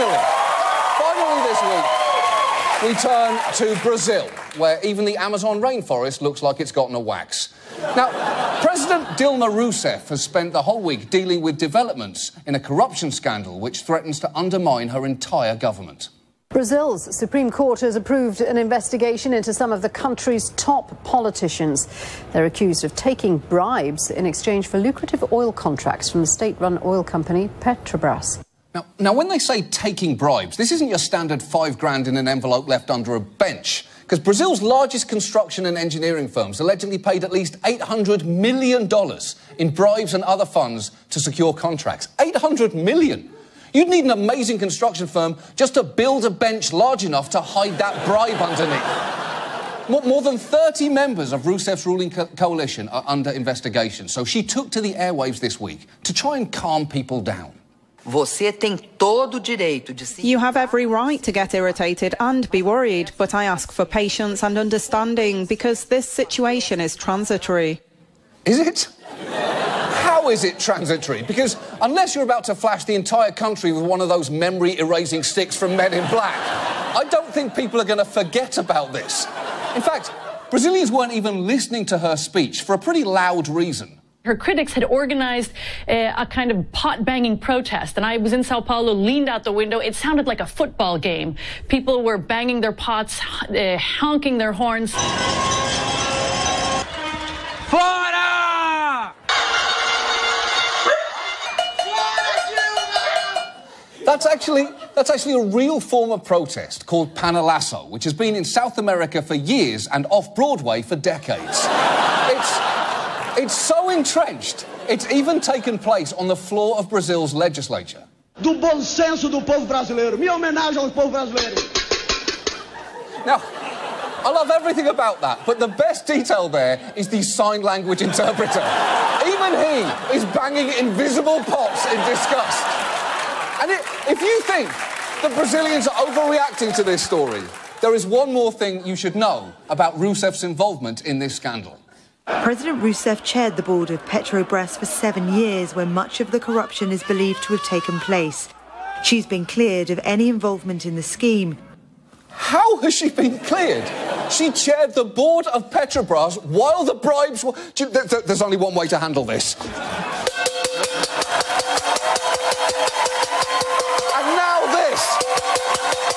Finally this week, we turn to Brazil, where even the Amazon rainforest looks like it's gotten a wax. Now, President Dilma Rousseff has spent the whole week dealing with developments in a corruption scandal which threatens to undermine her entire government. Brazil's Supreme Court has approved an investigation into some of the country's top politicians. They're accused of taking bribes in exchange for lucrative oil contracts from the state-run oil company Petrobras. Now, when they say taking bribes, this isn't your standard £5 in an envelope left under a bench. Because Brazil's largest construction and engineering firms allegedly paid at least $800 million in bribes and other funds to secure contracts. $800 million! You'd need an amazing construction firm just to build a bench large enough to hide that bribe underneath. More than 30 members of Rousseff's ruling coalition are under investigation, so she took to the airwaves this week to try and calm people down. You have every right to get irritated and be worried, but I ask for patience and understanding because this situation is transitory. Is it? How is it transitory? Because unless you're about to flash the entire country with one of those memory-erasing sticks from Men in Black, I don't think people are going to forget about this. In fact, Brazilians weren't even listening to her speech for a pretty loud reason. Her critics had organized a kind of pot-banging protest, and I was in Sao Paulo, leaned out the window. It sounded like a football game. People were banging their pots, honking their horns. Fora! That's actually a real form of protest called panelazo, which has been in South America for years and off-Broadway for decades. It's so entrenched, it's even taken place on the floor of Brazil's legislature. Do bom senso do povo brasileiro. Minha homenagem ao povo brasileiro. Now, I love everything about that, but the best detail there is the sign language interpreter. Even he is banging invisible pots in disgust. And if you think that Brazilians are overreacting to this story, there is one more thing you should know about Rousseff's involvement in this scandal. President Rousseff chaired the board of Petrobras for 7 years, where much of the corruption is believed to have taken place. She's been cleared of any involvement in the scheme. How has she been cleared? She chaired the board of Petrobras while the bribes were... There's only one way to handle this.